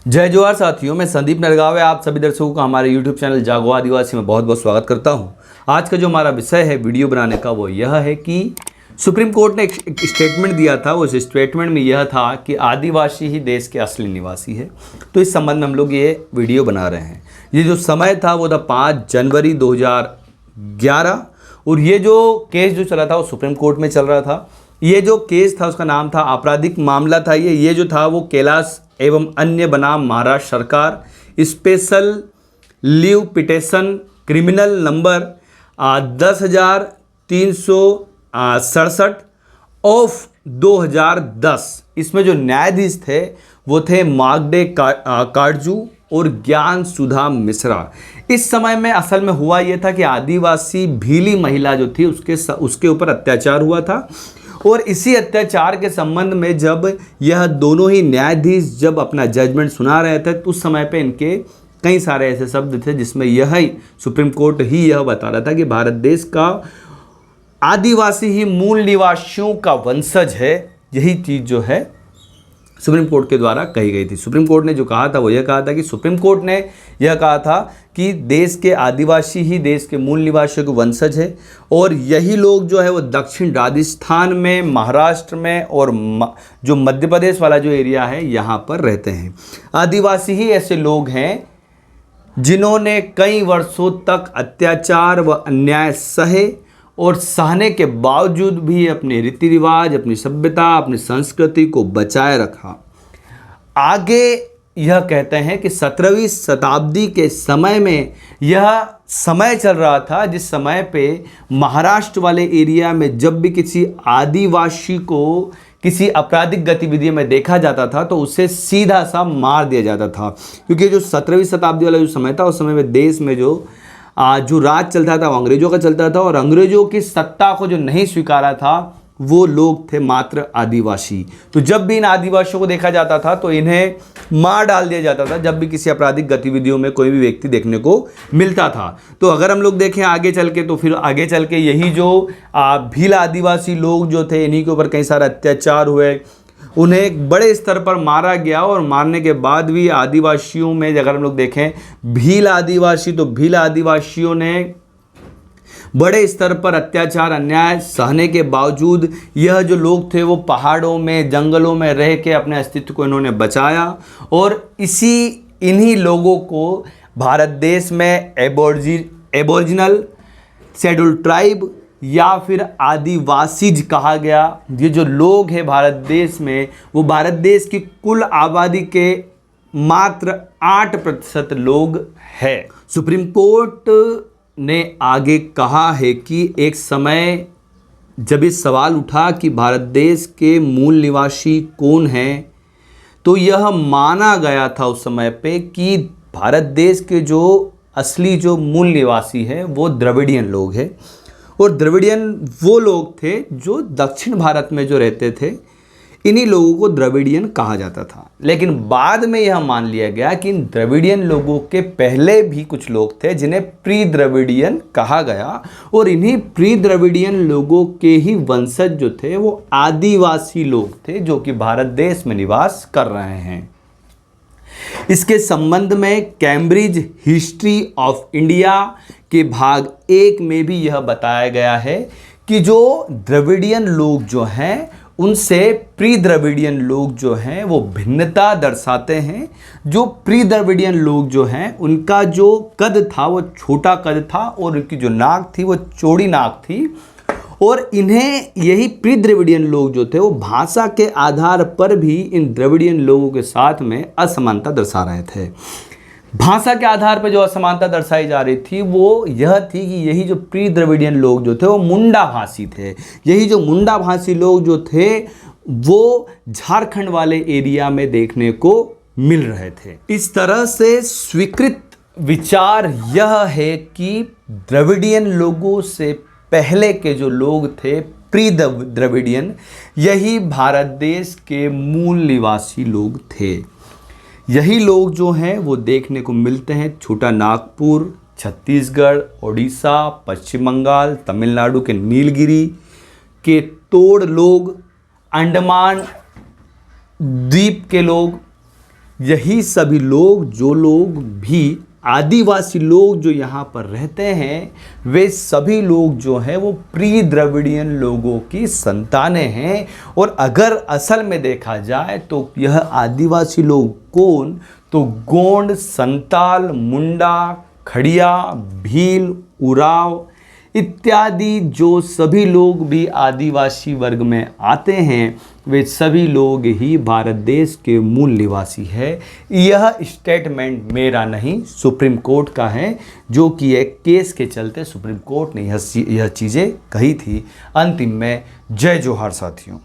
जय जोहार साथियों, मैं संदीप नरगावे आप सभी दर्शकों का हमारे YouTube चैनल जागो आदिवासी में बहुत बहुत स्वागत करता हूं। आज का जो हमारा विषय है वीडियो बनाने का वो यह है कि सुप्रीम कोर्ट ने एक स्टेटमेंट दिया था। उस स्टेटमेंट में यह था कि आदिवासी ही देश के असली निवासी है। तो इस संबंध में हम लोग ये वीडियो बना रहे हैं। ये जो समय था वो था 5 जनवरी 2011 और ये जो केस जो चला था वो सुप्रीम कोर्ट में चल रहा था। ये जो केस था उसका नाम था आपराधिक मामला था। ये जो था वो कैलाश एवं अन्य बनाम महाराष्ट्र सरकार special leave petition criminal number 10,367 of 2010। इसमें जो न्यायाधीश थे वो थे मार्गडे काटजू और ज्ञान सुधा मिश्रा। इस समय में असल में हुआ ये था कि आदिवासी भीली महिला जो थी उसके ऊपर अत्याचार हुआ था और इसी अत्याचार के संबंध में जब यह दोनों ही न्यायाधीश जब अपना जजमेंट सुना रहे थे तो उस समय पे इनके कई सारे ऐसे शब्द थे जिसमें यह ही सुप्रीम कोर्ट ही यह बता रहा था कि भारत देश का आदिवासी ही मूल निवासियों का वंशज है। यही चीज़ जो है सुप्रीम कोर्ट के द्वारा कही गई थी। सुप्रीम कोर्ट ने जो कहा था वो यह कहा था कि सुप्रीम कोर्ट ने यह कहा था कि देश के आदिवासी ही देश के मूल निवासियों के वंशज है और यही लोग जो है वो दक्षिण राजस्थान में, महाराष्ट्र में और जो मध्य प्रदेश वाला जो एरिया है यहाँ पर रहते हैं। आदिवासी ही ऐसे लोग हैं जिन्होंने कई वर्षों तक अत्याचार व अन्याय सहे और सहने के बावजूद भी अपने रीति रिवाज, अपनी सभ्यता, अपनी संस्कृति को बचाए रखा। आगे यह कहते हैं कि 17वीं शताब्दी के समय में यह समय चल रहा था जिस समय पे महाराष्ट्र वाले एरिया में जब भी किसी आदिवासी को किसी आपराधिक गतिविधि में देखा जाता था तो उसे सीधा सा मार दिया जाता था। क्योंकि जो 17वीं शताब्दी वाला जो समय था उस समय में देश में जो राज चलता था वो अंग्रेजों का चलता था और अंग्रेजों की सत्ता को जो नहीं स्वीकारा था वो लोग थे मात्र आदिवासी। तो जब भी इन आदिवासियों को देखा जाता था तो इन्हें मार डाल दिया जाता था जब भी किसी आपराधिक गतिविधियों में कोई भी व्यक्ति देखने को मिलता था। तो अगर हम लोग देखें आगे चल के तो फिर आगे चल के यही जो भील आदिवासी लोग जो थे इन्हीं के ऊपर कई सारे अत्याचार हुए, उन्हें एक बड़े स्तर पर मारा गया और मारने के बाद भी आदिवासियों में अगर हम लोग देखें भील आदिवासी तो भील आदिवासियों ने बड़े स्तर पर अत्याचार अन्याय सहने के बावजूद यह जो लोग थे वो पहाड़ों में जंगलों में रह के अपने अस्तित्व को इन्होंने बचाया और इन्हीं लोगों को भारत देश में एबोरिजिनल शेड्यूल ट्राइब या फिर आदिवासीज कहा गया। ये जो लोग हैं भारत देश में वो भारत देश की कुल आबादी के मात्र 8% लोग हैं। सुप्रीम कोर्ट ने आगे कहा है कि एक समय जब इस सवाल उठा कि भारत देश के मूल निवासी कौन हैं तो यह माना गया था उस समय पे कि भारत देश के जो असली जो मूल निवासी हैं वो द्रविडियन लोग हैं और द्रविडियन वो लोग थे जो दक्षिण भारत में जो रहते थे। इन्हीं लोगों को द्रविडियन कहा जाता था। लेकिन बाद में यह मान लिया गया कि इन द्रविडियन लोगों के पहले भी कुछ लोग थे जिन्हें प्री द्रविडियन कहा गया और इन्हीं प्री द्रविडियन लोगों के ही वंशज जो थे वो आदिवासी लोग थे जो कि भारत देश में निवास कर रहे हैं। इसके संबंध में कैम्ब्रिज हिस्ट्री ऑफ इंडिया के भाग 1 में भी यह बताया गया है कि जो द्रविडियन लोग जो हैं उनसे प्री द्रविडियन लोग जो हैं वो भिन्नता दर्शाते हैं। जो प्री द्रविडियन लोग जो हैं उनका जो कद था वो छोटा कद था और उनकी जो नाक थी वो चौड़ी नाक थी और इन्हें यही प्री द्रविडियन लोग जो थे वो भाषा के आधार पर भी इन द्रविडियन लोगों के साथ में असमानता दर्शा रहे थे। भाषा के आधार पर जो असमानता दर्शाई जा रही थी वो यह थी कि यही जो प्री द्रविडियन लोग जो थे वो मुंडा भाषी थे। यही जो मुंडा भाषी लोग जो थे वो झारखंड वाले एरिया में देखने को मिल रहे थे। इस तरह से स्वीकृत विचार यह है कि द्रविडियन लोगों से पहले के जो लोग थे प्री द्रविडियन यही भारत देश के मूल निवासी लोग थे। यही लोग जो हैं वो देखने को मिलते हैं छोटा नागपुर, छत्तीसगढ़, ओडिशा, पश्चिम बंगाल, तमिलनाडु के नीलगिरी के तोड़ लोग, अंडमान द्वीप के लोग, यही सभी लोग, जो लोग भी आदिवासी लोग जो यहाँ पर रहते हैं, वे सभी लोग जो हैं वो प्री द्रविडियन लोगों की संतानें हैं। और अगर असल में देखा जाए तो यह आदिवासी लोग कौन, तो गोंड, संताल, मुंडा, खड़िया, भील, उराव इत्यादि जो सभी लोग भी आदिवासी वर्ग में आते हैं, वे सभी लोग ही भारत देश के मूल निवासी है। यह स्टेटमेंट मेरा नहीं, सुप्रीम कोर्ट का है, जो कि एक केस के चलते सुप्रीम कोर्ट ने यह चीज़ें कही थी। अंतिम में जय जोहार साथियों।